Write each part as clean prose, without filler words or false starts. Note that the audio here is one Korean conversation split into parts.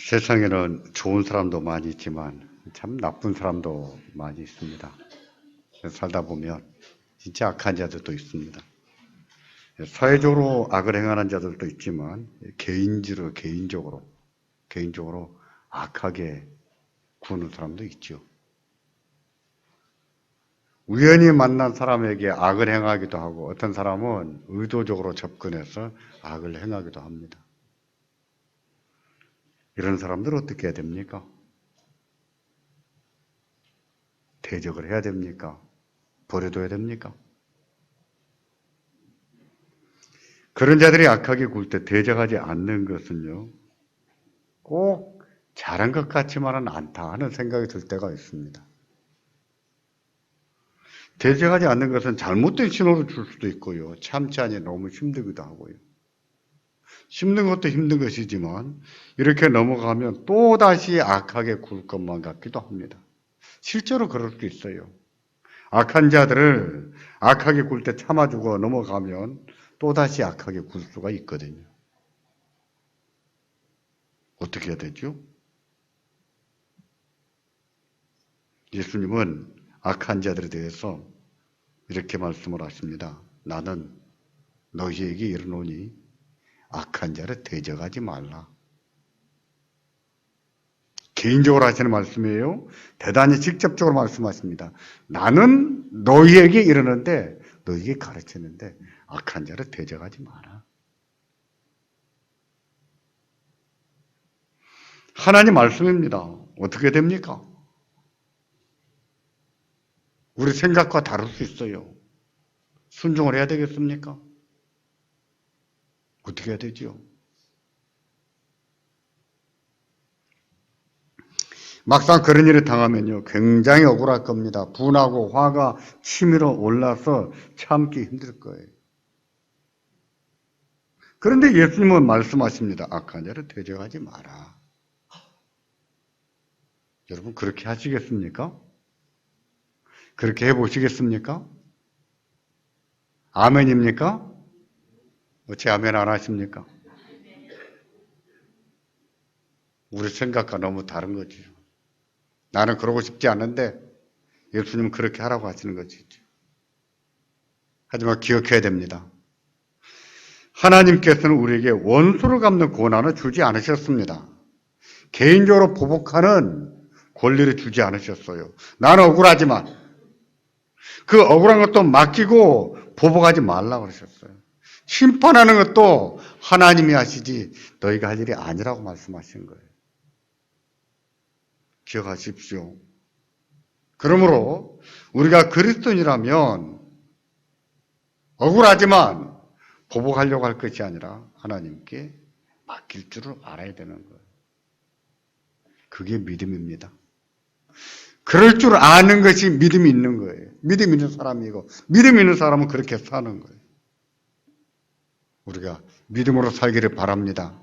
세상에는 좋은 사람도 많이 있지만 참 나쁜 사람도 많이 있습니다. 살다 보면 진짜 악한 자들도 있습니다. 사회적으로 악을 행하는 자들도 있지만 개인적으로 악하게 구는 사람도 있죠. 우연히 만난 사람에게 악을 행하기도 하고 어떤 사람은 의도적으로 접근해서 악을 행하기도 합니다. 이런 사람들 어떻게 해야 됩니까? 대적을 해야 됩니까? 버려둬야 됩니까? 그런 자들이 악하게 굴 때 대적하지 않는 것은요, 꼭 잘한 것 같지만은 않다 하는 생각이 들 때가 있습니다. 대적하지 않는 것은 잘못된 신호를 줄 수도 있고요, 참지 않니 너무 힘들기도 하고요. 힘든 것도 힘든 것이지만 이렇게 넘어가면 또다시 악하게 굴 것만 같기도 합니다. 실제로 그럴 수 있어요. 악한 자들을 악하게 굴 때 참아주고 넘어가면 또다시 악하게 굴 수가 있거든요. 어떻게 해야 되죠? 예수님은 악한 자들에 대해서 이렇게 말씀을 하십니다. 나는 너희에게 이르노니 악한 자를 대적하지 말라. 개인적으로 하시는 말씀이에요. 대단히 직접적으로 말씀하십니다. 나는 너희에게 이르는데 너희에게 가르치는데 악한 자를 대적하지 마라. 하나님 말씀입니다. 어떻게 됩니까? 우리 생각과 다를 수 있어요. 순종을 해야 되겠습니까? 어떻게 해야 되지요? 막상 그런 일을 당하면요, 굉장히 억울할 겁니다. 분하고 화가 치밀어 올라서 참기 힘들 거예요. 그런데 예수님은 말씀하십니다. 악한 자를 대적하지 마라. 여러분, 그렇게 하시겠습니까? 그렇게 해보시겠습니까? 아멘입니까? 어찌 아멘 안 하십니까? 우리 생각과 너무 다른 거죠. 나는 그러고 싶지 않은데 예수님은 그렇게 하라고 하시는 것이죠. 하지만 기억해야 됩니다. 하나님께서는 우리에게 원수를 갚는 권한을 주지 않으셨습니다. 개인적으로 보복하는 권리를 주지 않으셨어요. 나는 억울하지만 그 억울한 것도 맡기고 보복하지 말라고 그러셨어요. 심판하는 것도 하나님이 하시지 너희가 할 일이 아니라고 말씀하신 거예요. 기억하십시오. 그러므로 우리가 그리스도인이라면 억울하지만 보복하려고 할 것이 아니라 하나님께 맡길 줄을 알아야 되는 거예요. 그게 믿음입니다. 그럴 줄 아는 것이 믿음이 있는 거예요. 믿음 있는 사람이고 믿음 있는 사람은 그렇게 사는 거예요. 우리가 믿음으로 살기를 바랍니다.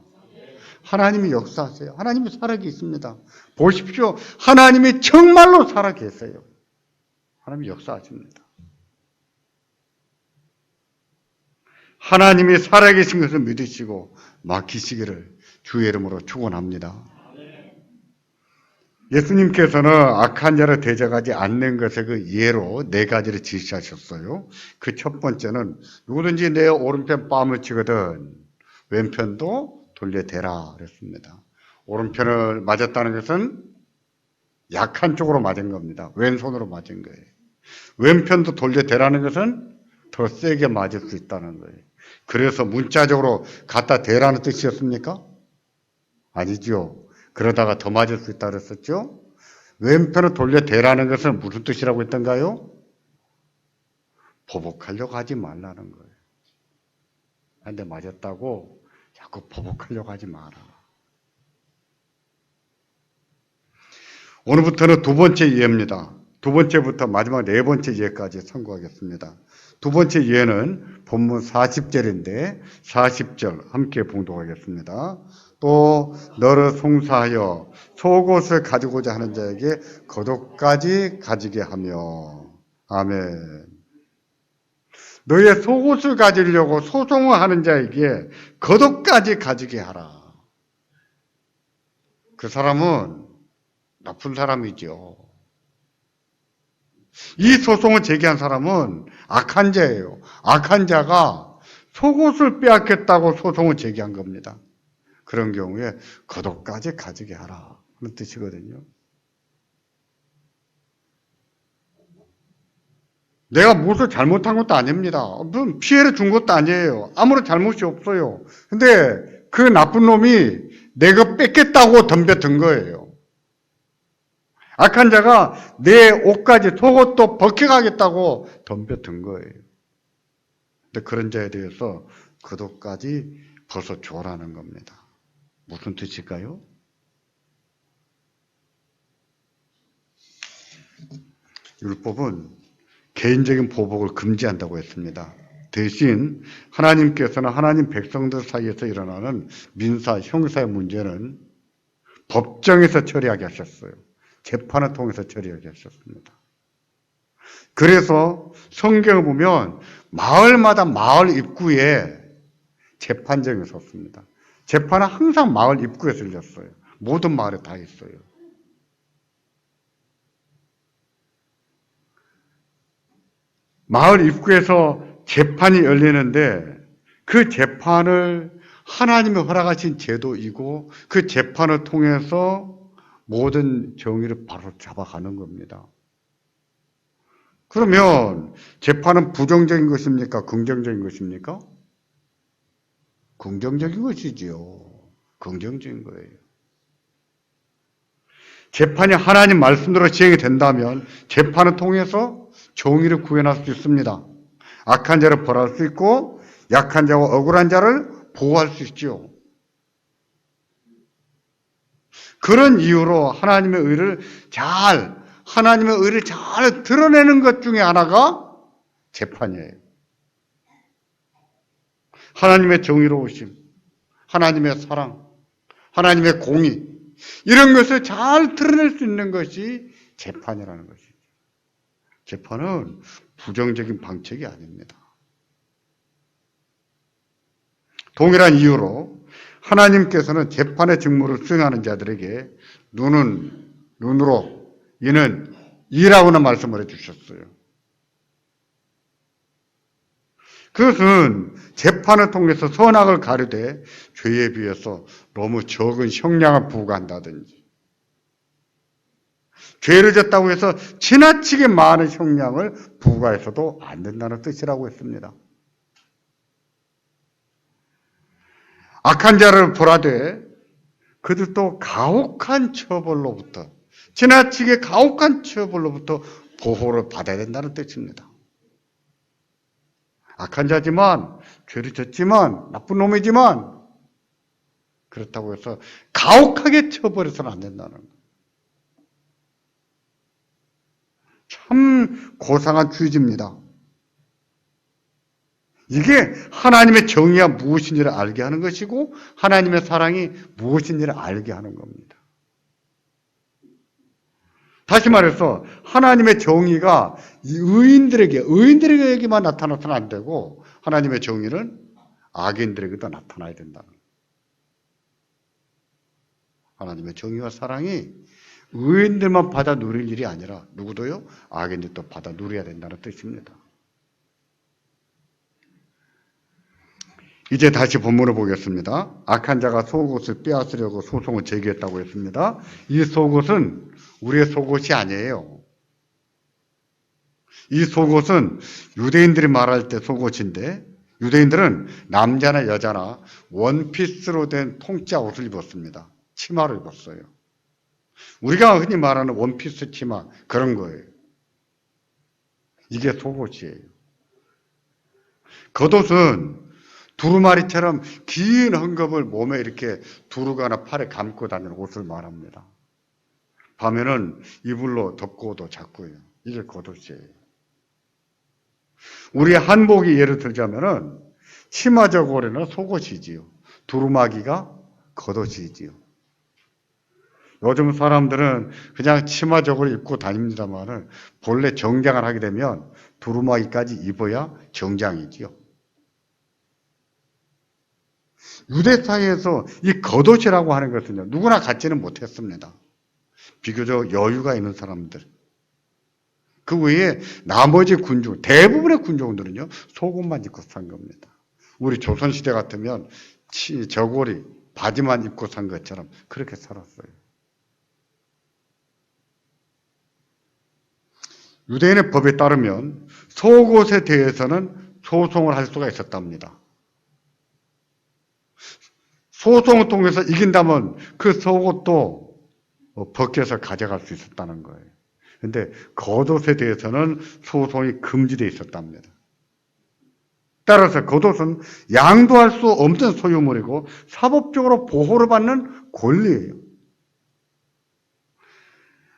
하나님이 역사하세요. 하나님이 살아계십니다. 보십시오. 하나님이 정말로 살아계세요. 하나님이 역사하십니다. 하나님이 살아계신 것을 믿으시고 맡기시기를 주의 이름으로 축원합니다. 예수님께서는 악한 자를 대적하지 않는 것의 그 예로 4가지를 지시하셨어요. 그 첫 번째는 누구든지 내 오른편 뺨을 치거든 왼편도 돌려대라 그랬습니다. 오른편을 맞았다는 것은 약한 쪽으로 맞은 겁니다. 왼손으로 맞은 거예요. 왼편도 돌려대라는 것은 더 세게 맞을 수 있다는 거예요. 그래서 문자적으로 갖다 대라는 뜻이었습니까? 아니죠. 그러다가 더 맞을 수 있다고 그랬었죠. 왼편을 돌려대라는 것은 무슨 뜻이라고 했던가요? 보복하려고 하지 말라는 거예요. 한 대 맞았다고 자꾸 보복하려고 하지 마라. 오늘부터는 2번째 이해입니다. 2번째부터 마지막 4번째 이해까지 선고하겠습니다. 2번째 이해는 본문 40절인데 40절 함께 봉독하겠습니다. 또 너를 송사하여 속옷을 가지고자 하는 자에게 겉옷까지 가지게 하며 아멘. 너의 속옷을 가지려고 소송을 하는 자에게 겉옷까지 가지게 하라. 그 사람은 나쁜 사람이죠. 이 소송을 제기한 사람은 악한 자예요. 악한 자가 속옷을 빼앗겼다고 소송을 제기한 겁니다. 그런 경우에 겉옷까지 가지게 하라 그런 뜻이거든요. 내가 무엇을 잘못한 것도 아닙니다. 무슨 피해를 준 것도 아니에요. 아무런 잘못이 없어요. 근데 그 나쁜 놈이 내가 뺏겠다고 덤벼든 거예요. 악한 자가 내 옷까지 속옷도 벗겨가겠다고 덤벼든 거예요. 근데 그런 자에 대해서 겉옷까지 벗어줘라는 겁니다. 무슨 뜻일까요? 율법은 개인적인 보복을 금지한다고 했습니다. 대신 하나님께서는 하나님 백성들 사이에서 일어나는 민사, 형사의 문제는 법정에서 처리하게 하셨어요. 재판을 통해서 처리하게 하셨습니다. 그래서 성경을 보면 마을마다 마을 입구에 재판정이 섰습니다. 재판은 항상 마을 입구에 열렸어요. 모든 마을에 다 있어요. 마을 입구에서 재판이 열리는데 그 재판을 하나님이 허락하신 제도이고 그 재판을 통해서 모든 정의를 바로 잡아가는 겁니다. 그러면 재판은 부정적인 것입니까? 긍정적인 것입니까? 긍정적인 것이지요. 긍정적인 거예요. 재판이 하나님 말씀대로 진행이 된다면 재판을 통해서 정의를 구현할 수 있습니다. 악한 자를 벌할 수 있고 약한 자와 억울한 자를 보호할 수 있죠. 그런 이유로 하나님의 의를 잘 드러내는 것 중에 하나가 재판이에요. 하나님의 정의로우심, 하나님의 사랑, 하나님의 공의 이런 것을 잘 드러낼 수 있는 것이 재판이라는 것이죠. 재판은 부정적인 방책이 아닙니다. 동일한 이유로 하나님께서는 재판의 직무를 수행하는 자들에게 눈은 눈으로, 이는 이라고는 말씀을 해주셨어요. 그것은 재판을 통해서 선악을 가르되 죄에 비해서 너무 적은 형량을 부과한다든지 죄를 졌다고 해서 지나치게 많은 형량을 부과해서도 안 된다는 뜻이라고 했습니다. 악한 자를 벌하되 그들도 가혹한 처벌로부터, 지나치게 가혹한 처벌로부터 보호를 받아야 된다는 뜻입니다. 악한 자지만, 죄를 졌지만, 나쁜 놈이지만 그렇다고 해서 가혹하게 처벌해서는 안 된다는 거예요. 참 고상한 취지입니다. 이게 하나님의 정의가 무엇인지를 알게 하는 것이고 하나님의 사랑이 무엇인지를 알게 하는 겁니다. 다시 말해서 하나님의 정의가 의인들에게만 나타나서는 안 되고 하나님의 정의는 악인들에게도 나타나야 된다는 거예요. 하나님의 정의와 사랑이 의인들만 받아 누릴 일이 아니라 누구도요? 악인들도 받아 누려야 된다는 뜻입니다. 이제 다시 본문을 보겠습니다. 악한 자가 속옷을 빼앗으려고 소송을 제기했다고 했습니다. 이 속옷은 우리의 속옷이 아니에요. 이 속옷은 유대인들이 말할 때 속옷인데 유대인들은 남자나 여자나 원피스로 된 통짜 옷을 입었습니다. 치마를 입었어요. 우리가 흔히 말하는 원피스 치마 그런 거예요. 이게 속옷이에요. 겉옷은 두루마리처럼 긴 헝겊을 몸에 이렇게 두르거나 팔에 감고 다니는 옷을 말합니다. 밤에는 이불로 덮고도 자고요. 이게 겉옷이에요. 우리 한복이 예를 들자면은 치마 저고리는 속옷이지요. 두루마기가 겉옷이지요. 요즘 사람들은 그냥 치마 저고리 입고 다닙니다만은 본래 정장을 하게 되면 두루마기까지 입어야 정장이지요. 유대 사회에서 이 겉옷이라고 하는 것은요, 누구나 갖지는 못했습니다. 비교적 여유가 있는 사람들. 그 외에 나머지 군중, 대부분의 군종들은요, 속옷만 입고 산 겁니다. 우리 조선시대 같으면 저고리, 바지만 입고 산 것처럼 그렇게 살았어요. 유대인의 법에 따르면 속옷에 대해서는 소송을 할 수가 있었답니다. 소송을 통해서 이긴다면 그 속옷도 벗겨서 가져갈 수 있었다는 거예요. 그런데 겉옷에 대해서는 소송이 금지되어 있었답니다. 따라서 겉옷은 양도할 수 없는 소유물이고 사법적으로 보호를 받는 권리예요.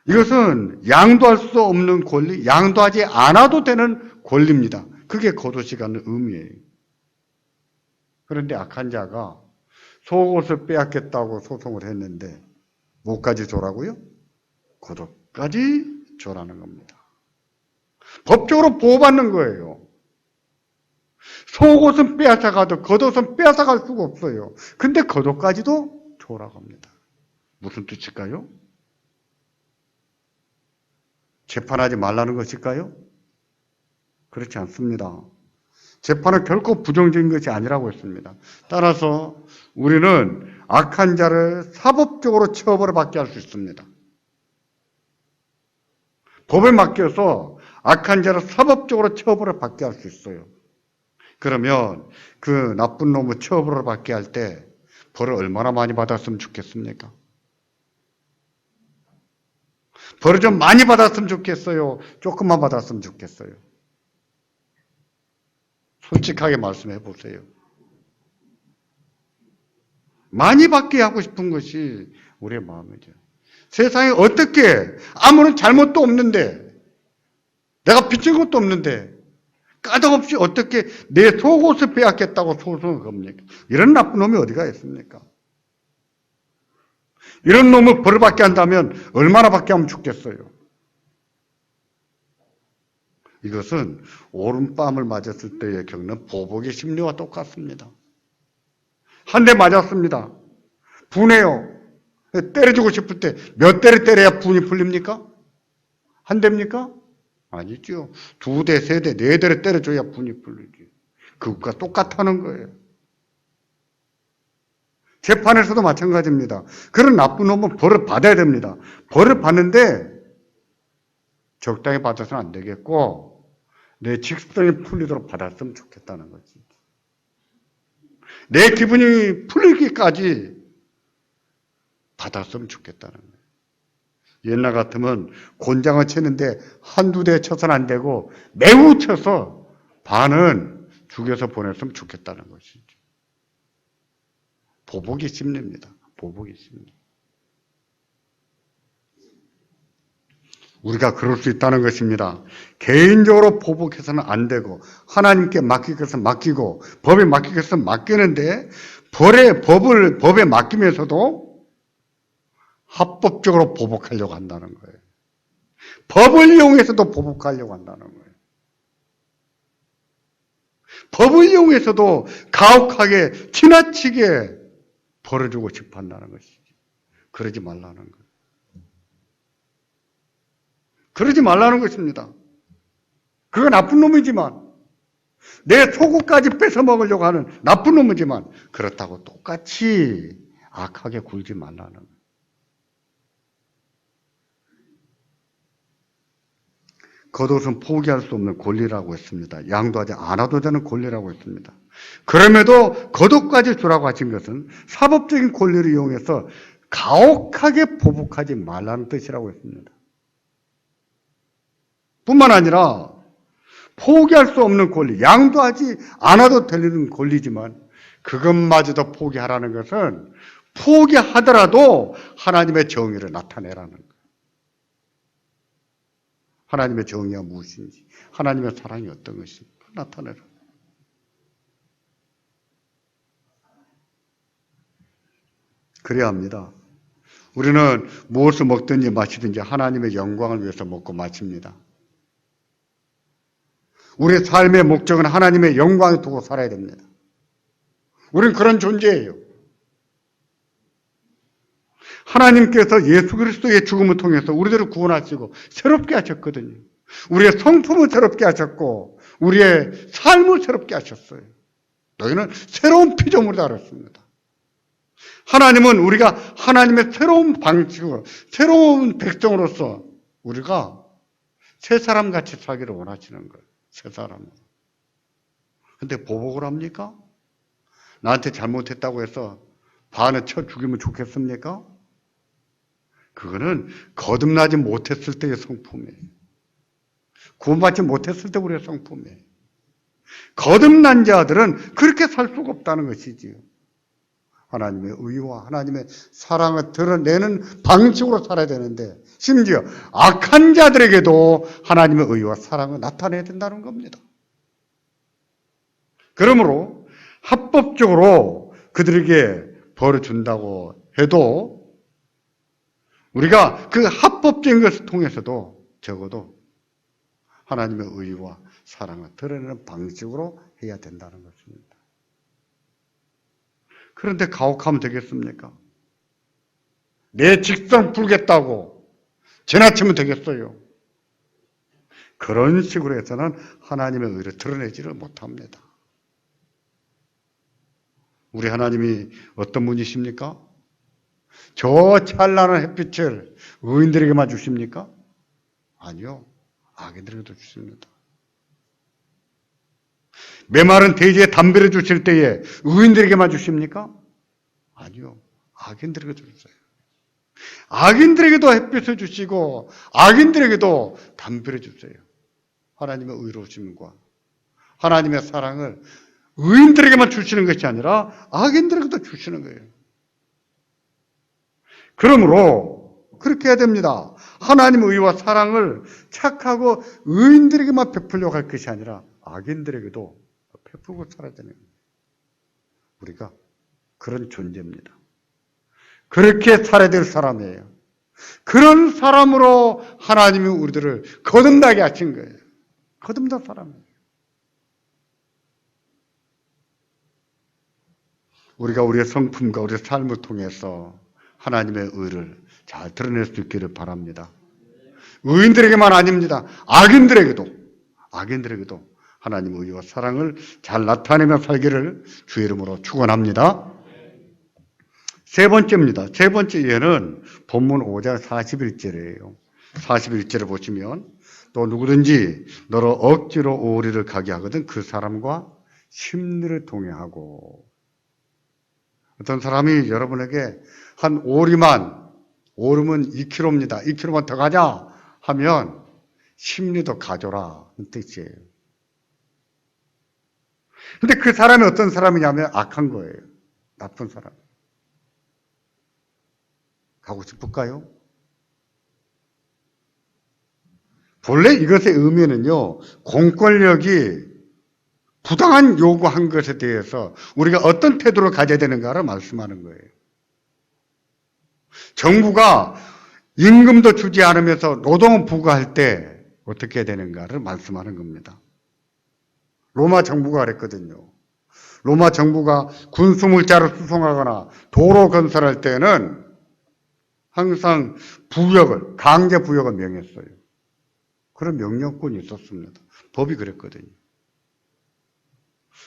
이것은 양도할 수 없는 권리, 양도하지 않아도 되는 권리입니다. 그게 겉옷이 갖는 의미예요. 그런데 악한 자가 속옷을 빼앗겠다고 소송을 했는데 뭐까지 줘라고요? 겉옷까지 줘라는 겁니다. 법적으로 보호받는 거예요. 속옷은 빼앗아가도 겉옷은 빼앗아갈 수가 없어요. 근데 겉옷까지도 줘라고 합니다. 무슨 뜻일까요? 재판하지 말라는 것일까요? 그렇지 않습니다. 재판은 결코 부정적인 것이 아니라고 했습니다. 따라서 우리는 악한 자를 사법적으로 처벌을 받게 할 수 있습니다. 법에 맡겨서 악한 자를 사법적으로 처벌을 받게 할 수 있어요. 그러면 그 나쁜 놈을 처벌을 받게 할 때 벌을 얼마나 많이 받았으면 좋겠습니까? 벌을 좀 많이 받았으면 좋겠어요? 조금만 받았으면 좋겠어요? 솔직하게 말씀해 보세요. 많이 받게 하고 싶은 것이 우리의 마음이죠. 세상에 어떻게 아무런 잘못도 없는데 내가 빚진 것도 없는데 까닭없이 어떻게 내 속옷을 빼앗겠다고 소송을 겁니까? 이런 나쁜 놈이 어디가 있습니까? 이런 놈을 벌을 받게 한다면 얼마나 받게 하면 좋겠어요? 이것은 오른뺨을 맞았을 때에 겪는 보복의 심리와 똑같습니다. 한 대 맞았습니다. 분해요. 때려주고 싶을 때 몇 대를 때려야 분이 풀립니까? 한 대입니까? 아니죠. 두 대, 세 대, 네 대를 때려줘야 분이 풀리지. 그것과 똑같다는 거예요. 재판에서도 마찬가지입니다. 그런 나쁜 놈은 벌을 받아야 됩니다. 벌을 받는데 적당히 받아서는 안 되겠고 내 직성이 풀리도록 받았으면 좋겠다는 거지. 내 기분이 풀리기까지 받았으면 좋겠다는 거예요. 옛날 같으면 곤장을 치는데 한두 대 쳐서는 안 되고 매우 쳐서 반은 죽여서 보냈으면 좋겠다는 것이죠. 보복의 심리입니다. 보복의 심리. 우리가 그럴 수 있다는 것입니다. 개인적으로 보복해서는 안 되고 하나님께 맡길 것은 맡기고 법에 맡길 것은 맡기는데 법에 맡기면서도 합법적으로 보복하려고 한다는 거예요. 법을 이용해서도 보복하려고 한다는 거예요. 법을 이용해서도 가혹하게 지나치게 벌어주고 싶어 한다는 것이죠. 그러지 말라는 거예요. 그러지 말라는 것입니다. 그건 나쁜 놈이지만 내 속옷까지 뺏어 먹으려고 하는 나쁜 놈이지만 그렇다고 똑같이 악하게 굴지 말라는 거예요. 겉옷은 포기할 수 없는 권리라고 했습니다. 양도하지 않아도 되는 권리라고 했습니다. 그럼에도 겉옷까지 주라고 하신 것은 사법적인 권리를 이용해서 가혹하게 보복하지 말라는 뜻이라고 했습니다. 뿐만 아니라 포기할 수 없는 권리, 양도하지 않아도 되는 권리지만 그것마저도 포기하라는 것은 포기하더라도 하나님의 정의를 나타내라는 거예요. 하나님의 정의가 무엇인지, 하나님의 사랑이 어떤 것인지 나타내라. 그래야 합니다. 우리는 무엇을 먹든지 마시든지 하나님의 영광을 위해서 먹고 마십니다. 우리의 삶의 목적은 하나님의 영광을 두고 살아야 됩니다. 우린 그런 존재예요. 하나님께서 예수 그리스도의 죽음을 통해서 우리들을 구원하시고 새롭게 하셨거든요. 우리의 성품을 새롭게 하셨고 우리의 삶을 새롭게 하셨어요. 너희는 새로운 피조물이다 그랬습니다. 하나님은 우리가 하나님의 새로운 방식으로 새로운 백성으로서 우리가 새 사람같이 살기를 원하시는 거예요. 새 사람으로. 근데 보복을 합니까? 나한테 잘못했다고 해서 반을 쳐 죽이면 좋겠습니까? 그거는 거듭나지 못했을 때의 성품이에요. 구원받지 못했을 때 우리의 성품이에요. 거듭난 자들은 그렇게 살 수가 없다는 것이지요. 하나님의 의와 하나님의 사랑을 드러내는 방식으로 살아야 되는데 심지어 악한 자들에게도 하나님의 의와 사랑을 나타내야 된다는 겁니다. 그러므로 합법적으로 그들에게 벌을 준다고 해도 우리가 그 합법적인 것을 통해서도 적어도 하나님의 의와 사랑을 드러내는 방식으로 해야 된다는 것입니다. 그런데 가혹하면 되겠습니까? 내 직성 풀겠다고 지나치면 되겠어요? 그런 식으로 해서는 하나님의 의를 드러내지를 못합니다. 우리 하나님이 어떤 분이십니까? 저 찬란한 햇빛을 의인들에게만 주십니까? 아니요. 악인들에게도 주십니다. 메마른 대지에 담배를 주실 때에 의인들에게만 주십니까? 아니요. 악인들에게도 주세요. 악인들에게도 햇빛을 주시고 악인들에게도 담배를 주세요. 하나님의 의로우심과 하나님의 사랑을 의인들에게만 주시는 것이 아니라 악인들에게도 주시는 거예요. 그러므로 그렇게 해야 됩니다. 하나님의 의와 사랑을 착하고 의인들에게만 베풀려고 할 것이 아니라 악인들에게도 베풀고 살아야 되는 거예요. 우리가 그런 존재입니다. 그렇게 살아야 될 사람이에요. 그런 사람으로 하나님이 우리들을 거듭나게 하신 거예요. 거듭난 사람이에요. 우리가 우리의 성품과 우리의 삶을 통해서 하나님의 의를 잘 드러낼 수 있기를 바랍니다. 의인들에게만 아닙니다. 악인들에게도 하나님의 의와 사랑을 잘 나타내며 살기를 주의 이름으로 축원합니다. 세 번째입니다. 세 번째 예는 본문 5장 41절이에요. 41절을 보시면 또 누구든지 너로 억지로 오리를 가게 하거든 그 사람과 심리를 동행하고 어떤 사람이 여러분에게 한 오리면 2kg입니다. 2kg만 더 가자 하면 심리도 가져라 이 뜻이에요. 근데 그 사람이 어떤 사람이냐면 악한 거예요. 나쁜 사람. 가고 싶을까요? 본래 이것의 의미는요, 공권력이 부당한 요구한 것에 대해서 우리가 어떤 태도를 가져야 되는가를 말씀하는 거예요. 정부가 임금도 주지 않으면서 노동을 부과할 때 어떻게 해야 되는가를 말씀하는 겁니다. 로마 정부가 그랬거든요. 로마 정부가 군수물자를 수송하거나 도로 건설할 때는 항상 강제 부역을 명했어요. 그런 명령권이 있었습니다. 법이 그랬거든요.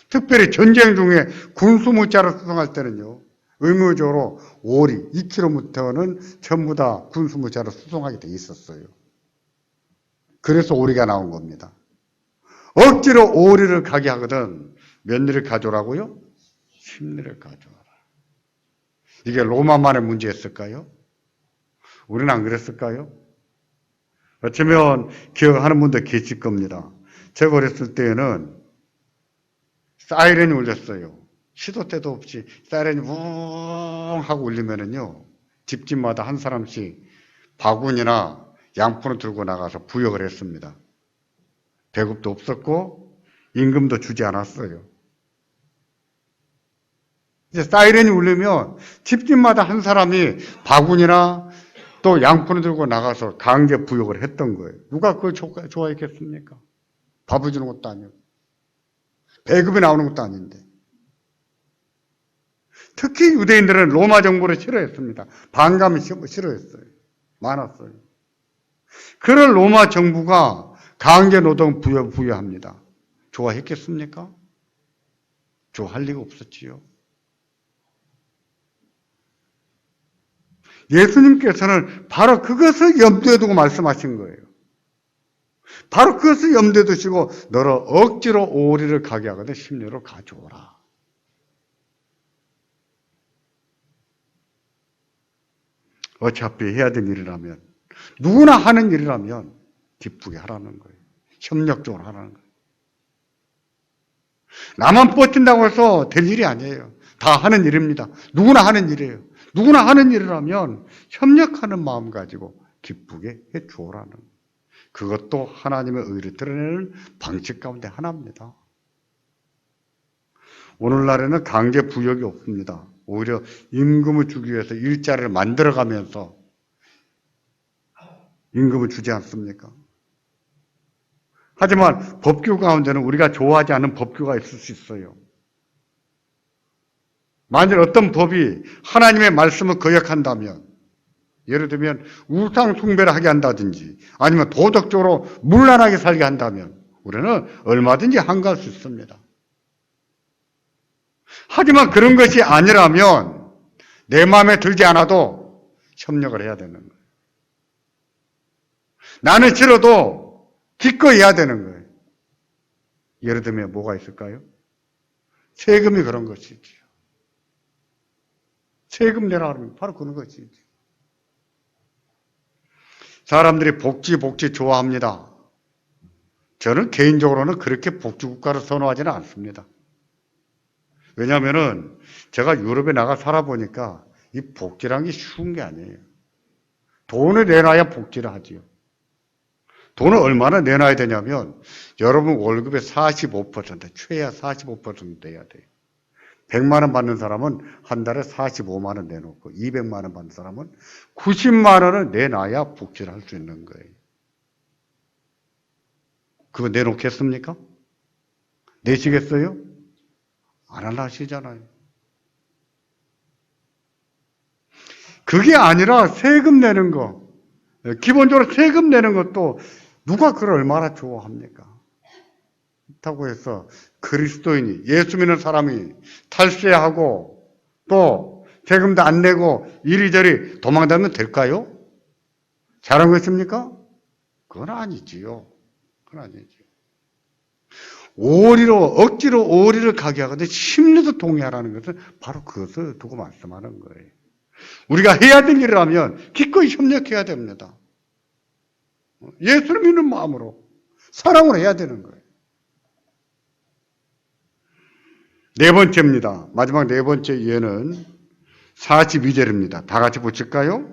특별히 전쟁 중에 군수물자를 수송할 때는요, 의무적으로 오리 2km는 전부 다 군수물자를 수송하게 돼 있었어요. 그래서 오리가 나온 겁니다. 억지로 오리를 가게 하거든 몇 리를 가져오라고요? 10리를 가져와라. 이게 로마만의 문제였을까요? 우리는 안 그랬을까요? 어쩌면 기억하는 분도 계실 겁니다. 제가 어렸을 때에는 사이렌이 울렸어요. 시도 때도 없이 사이렌이 웅 하고 울리면은요, 집집마다 한 사람씩 바구니나 양푼을 들고 나가서 부역을 했습니다. 배급도 없었고 임금도 주지 않았어요. 이제 사이렌이 울리면 집집마다 한 사람이 바구니나 또 양푼을 들고 나가서 강제 부역을 했던 거예요. 누가 그걸 좋아했겠습니까? 밥을 주는 것도 아니고 배급이 나오는 것도 아닌데. 특히 유대인들은 로마 정부를 싫어했습니다. 반감이 싫어했어요. 많았어요. 그런 로마 정부가 강제 노동 부여합니다. 좋아했겠습니까? 좋아할 리가 없었지요. 예수님께서는 바로 그것을 염두에 두고 말씀하신 거예요. 바로 그것을 염두에 두시고 너를 억지로 오리를 가게 하거든 심리로 가져오라. 어차피 해야 될 일이라면, 누구나 하는 일이라면 기쁘게 하라는 거예요. 협력적으로 하라는 거예요. 나만 버틴다고 해서 될 일이 아니에요. 다 하는 일입니다. 누구나 하는 일이에요. 누구나 하는 일이라면 협력하는 마음 가지고 기쁘게 해 주오라는 거예요. 그것도 하나님의 의를 드러내는 방식 가운데 하나입니다. 오늘날에는 강제 부역이 없습니다. 오히려 임금을 주기 위해서 일자리를 만들어가면서 임금을 주지 않습니까? 하지만 법규 가운데는 우리가 좋아하지 않는 법규가 있을 수 있어요. 만일 어떤 법이 하나님의 말씀을 거역한다면, 예를 들면 우상 숭배를 하게 한다든지 아니면 도덕적으로 문란하게 살게 한다면 우리는 얼마든지 한가할 수 있습니다. 하지만 그런 것이 아니라면 내 마음에 들지 않아도 협력을 해야 되는 거예요. 나는 싫어도 기꺼이 해야 되는 거예요. 예를 들면 뭐가 있을까요? 세금이 그런 것이지요. 세금 내라 하면 바로 그런 것이지. 사람들이 복지 좋아합니다. 저는 개인적으로는 그렇게 복지국가를 선호하지는 않습니다. 왜냐하면 제가 유럽에 나가 살아보니까 이 복지란 게 쉬운 게 아니에요. 돈을 내놔야 복지를 하지요. 돈을 얼마나 내놔야 되냐면 여러분 월급의 45%, 최하 45% 내야 돼요. 100만 원 받는 사람은 한 달에 45만 원 내놓고 200만 원 받는 사람은 90만 원을 내놔야 복지를 할 수 있는 거예요. 그거 내놓겠습니까? 내시겠어요? 안 하시잖아요. 그게 아니라 세금 내는 거, 기본적으로 세금 내는 것도 누가 그걸 얼마나 좋아합니까? 그렇다고 해서 그리스도인이, 예수 믿는 사람이 탈세하고 또 세금도 안 내고 이리저리 도망다니면 될까요? 잘한 것입니까? 그건 아니지요. 그건 아니지요. 억지로 오리를 가게 하거든 심리도 동의하라는 것은 바로 그것을 두고 말씀하는 거예요. 우리가 해야 될 일이라면 기꺼이 협력해야 됩니다. 예수를 믿는 마음으로, 사랑으로 해야 되는 거예요. 네 번째입니다. 마지막 네 번째 예는 42절입니다. 다 같이 붙일까요?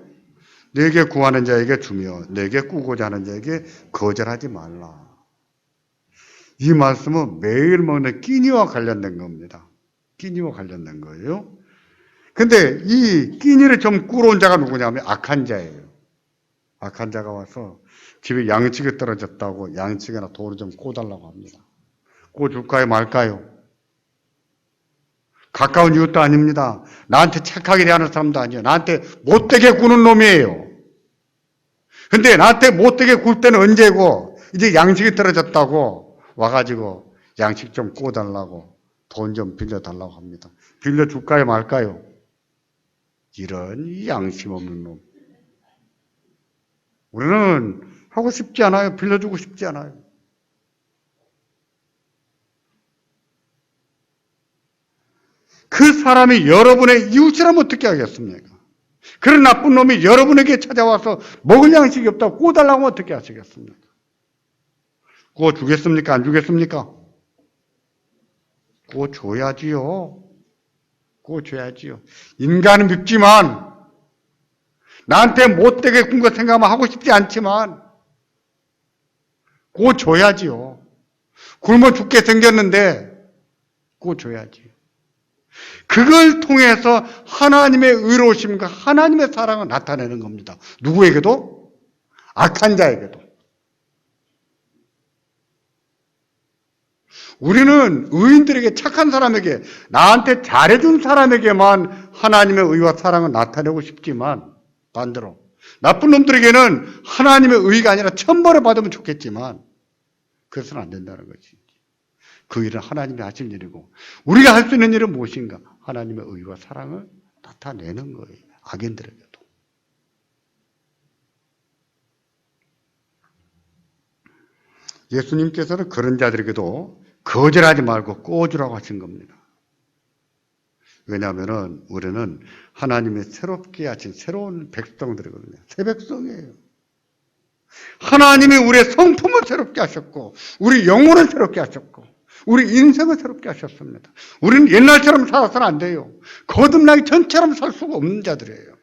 내게 구하는 자에게 주며 내게 꾸고자 하는 자에게 거절하지 말라. 이 말씀은 매일 먹는 끼니와 관련된 겁니다. 끼니와 관련된 거예요. 근데 이 끼니를 좀 꾸러온 자가 누구냐면 악한 자예요. 악한 자가 와서 집에 양치기 떨어졌다고 양치기나 돌을 좀 꿔달라고 합니다. 꿔줄까요 말까요? 가까운 이웃도 아닙니다. 나한테 착하게 대하는 사람도 아니에요. 나한테 못되게 구는 놈이에요. 근데 나한테 못되게 굴 때는 언제고 이제 양식이 떨어졌다고 와가지고 양식 좀 꿔달라고 돈 좀 빌려달라고 합니다. 빌려줄까요 말까요? 이런 양심 없는 놈. 우리는 하고 싶지 않아요. 빌려주고 싶지 않아요. 그 사람이 여러분의 이웃이라면 어떻게 하겠습니까? 그런 나쁜 놈이 여러분에게 찾아와서 먹을 양식이 없다고 구워달라고 하면 어떻게 하시겠습니까? 구워주겠습니까? 안 주겠습니까? 구워줘야지요. 구워줘야지요. 인간은 밉지만 나한테 못되게 군 거 생각하면 하고 싶지 않지만 구워줘야지요. 굶어 죽게 생겼는데 구워줘야지. 그걸 통해서 하나님의 의로우심과 하나님의 사랑을 나타내는 겁니다. 누구에게도? 악한 자에게도. 우리는 의인들에게, 착한 사람에게, 나한테 잘해준 사람에게만 하나님의 의와 사랑을 나타내고 싶지만, 반대로 나쁜 놈들에게는 하나님의 의가 아니라 천벌을 받으면 좋겠지만 그것은 안 된다는 거지. 그 일은 하나님이 하실 일이고, 우리가 할 수 있는 일은 무엇인가? 하나님의 의와 사랑을 나타내는 거예요. 악인들에게도. 예수님께서는 그런 자들에게도 거절하지 말고 꿔주라고 하신 겁니다. 왜냐하면 우리는 하나님의 새롭게 하신 새로운 백성들이거든요. 새 백성이에요. 하나님이 우리의 성품을 새롭게 하셨고, 우리 영혼을 새롭게 하셨고, 우리 인생을 새롭게 하셨습니다. 우리는 옛날처럼 살아서는 안 돼요. 거듭나기 전처럼 살 수가 없는 자들이에요.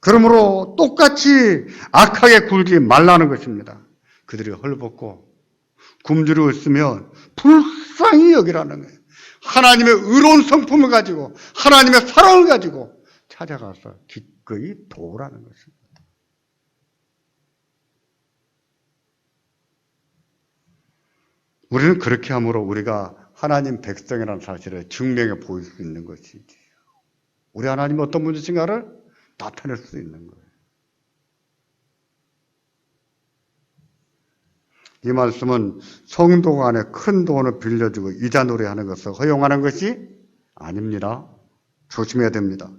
그러므로 똑같이 악하게 굴지 말라는 것입니다. 그들이 헐벗고 굶주려 있으면 불쌍히 여기라는 거예요. 하나님의 의로운 성품을 가지고, 하나님의 사랑을 가지고 찾아가서 기꺼이 도우라는 것입니다. 우리는 그렇게 함으로 우리가 하나님 백성이라는 사실을 증명해 보일 수 있는 것이지. 우리 하나님이 어떤 분이신가를 나타낼 수 있는 거예요. 이 말씀은 성도 간에 큰 돈을 빌려주고 이자놀이 하는 것을 허용하는 것이 아닙니다. 조심해야 됩니다.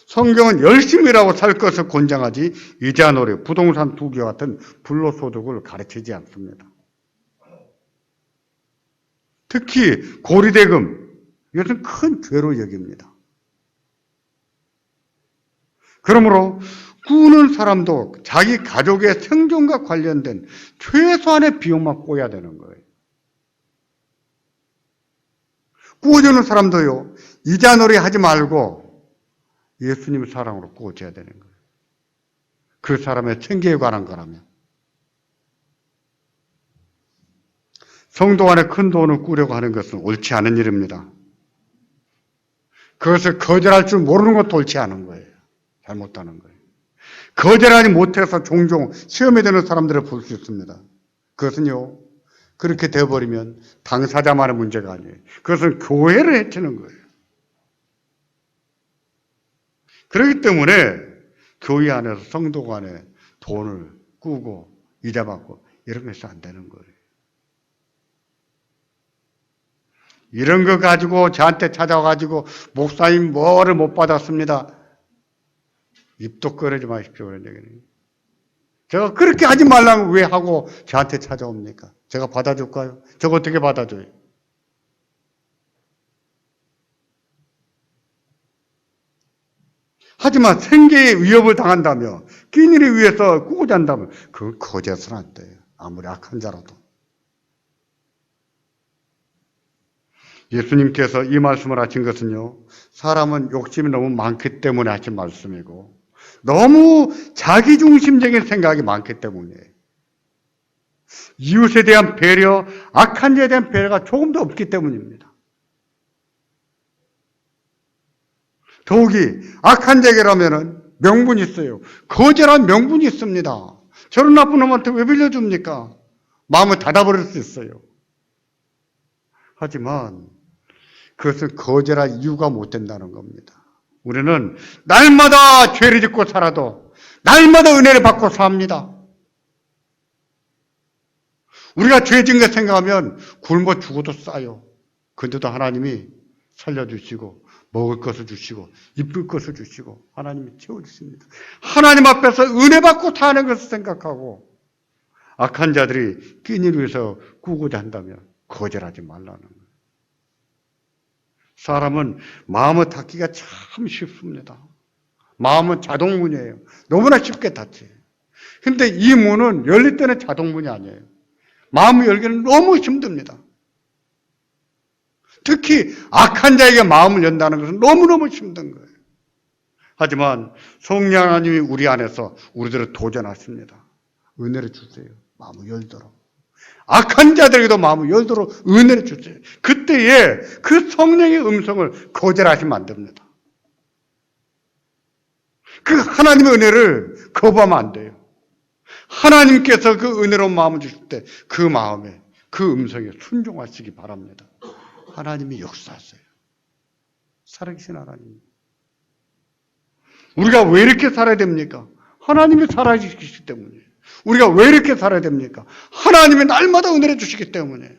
성경은 열심히 일하고 살 것을 권장하지 이자놀이, 부동산 투기와 같은 불로소득을 가르치지 않습니다. 특히 고리대금, 이것은 큰 죄로 여깁니다. 그러므로 꾸는 사람도 자기 가족의 생존과 관련된 최소한의 비용만 꿔야 되는 거예요. 꾸어주는 사람도요, 이자놀이 하지 말고 예수님의 사랑으로 꾸어줘야 되는 거예요. 그 사람의 생계에 관한 거라면. 성도 간에 큰 돈을 꾸려고 하는 것은 옳지 않은 일입니다. 그것을 거절할 줄 모르는 것도 옳지 않은 거예요. 잘못하는 거예요. 거절하지 못해서 종종 시험에 드는 사람들을 볼 수 있습니다. 그것은요, 그렇게 되어버리면 당사자만의 문제가 아니에요. 그것은 교회를 해치는 거예요. 그렇기 때문에 교회 안에서 성도 간에 돈을 꾸고 이자 받고 이런 것이 안 되는 거예요. 이런 거 가지고 저한테 찾아와가지고 목사님 뭐를 못 받았습니다. 입도 꺼내지 마십시오. 그런 얘기는. 제가 그렇게 하지 말라면 왜 하고 저한테 찾아옵니까? 제가 받아줄까요? 저거 어떻게 받아줘요? 하지만 생계에 위협을 당한다며 끼니를 위해서 꾸고자 한다면 그건 거짓은 안 돼요. 아무리 악한 자라도. 예수님께서 이 말씀을 하신 것은요, 사람은 욕심이 너무 많기 때문에 하신 말씀이고 너무 자기중심적인 생각이 많기 때문이에요. 이웃에 대한 배려, 악한 자에 대한 배려가 조금도 없기 때문입니다. 더욱이 악한 자에게라면 명분이 있어요. 거절한 명분이 있습니다. 저런 나쁜 놈한테 왜 빌려줍니까? 마음을 닫아버릴 수 있어요. 하지만 그것은 거절할 이유가 못 된다는 겁니다. 우리는 날마다 죄를 짓고 살아도 날마다 은혜를 받고 삽니다. 우리가 죄 지은 것 생각하면 굶어 죽어도 싸요. 근데도 하나님이 살려주시고 먹을 것을 주시고 입을 것을 주시고 하나님이 채워주십니다. 하나님 앞에서 은혜 받고 사는 것을 생각하고 악한 자들이 끼니를 위해서 꾸고자 한다면 거절하지 말라는 거예요. 사람은 마음을 닫기가 참 쉽습니다. 마음은 자동문이에요. 너무나 쉽게 닫지. 근데 이 문은 열릴 때는 자동문이 아니에요. 마음을 열기는 너무 힘듭니다. 특히 악한 자에게 마음을 연다는 것은 너무너무 힘든 거예요. 하지만 성령 하나님이 우리 안에서 우리들을 도전하십니다. 은혜를 주세요. 마음을 열도록. 악한 자들에게도 마음을 열도록 은혜를 주세요. 그때에 그 성령의 음성을 거절하시면 안 됩니다. 그 하나님의 은혜를 거부하면 안 돼요. 하나님께서 그 은혜로운 마음을 주실 때 그 마음에, 그 음성에 순종하시기 바랍니다. 하나님이 역사하세요. 살아계신 하나님. 우리가 왜 이렇게 살아야 됩니까? 하나님이 살아계시기 때문에. 우리가 왜 이렇게 살아야 됩니까? 하나님이 날마다 은혜를 주시기 때문에.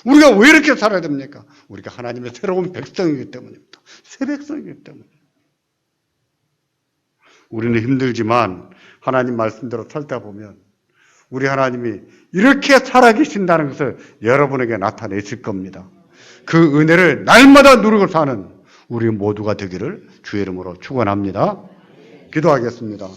우리가 왜 이렇게 살아야 됩니까? 우리가 하나님의 새로운 백성이기 때문입니다. 새 백성이기 때문에. 우리는 힘들지만 하나님 말씀대로 살다 보면 우리 하나님이 이렇게 살아계신다는 것을 여러분에게 나타내실 겁니다. 그 은혜를 날마다 누리고 사는 우리 모두가 되기를 주의 이름으로 축원합니다. 기도하겠습니다.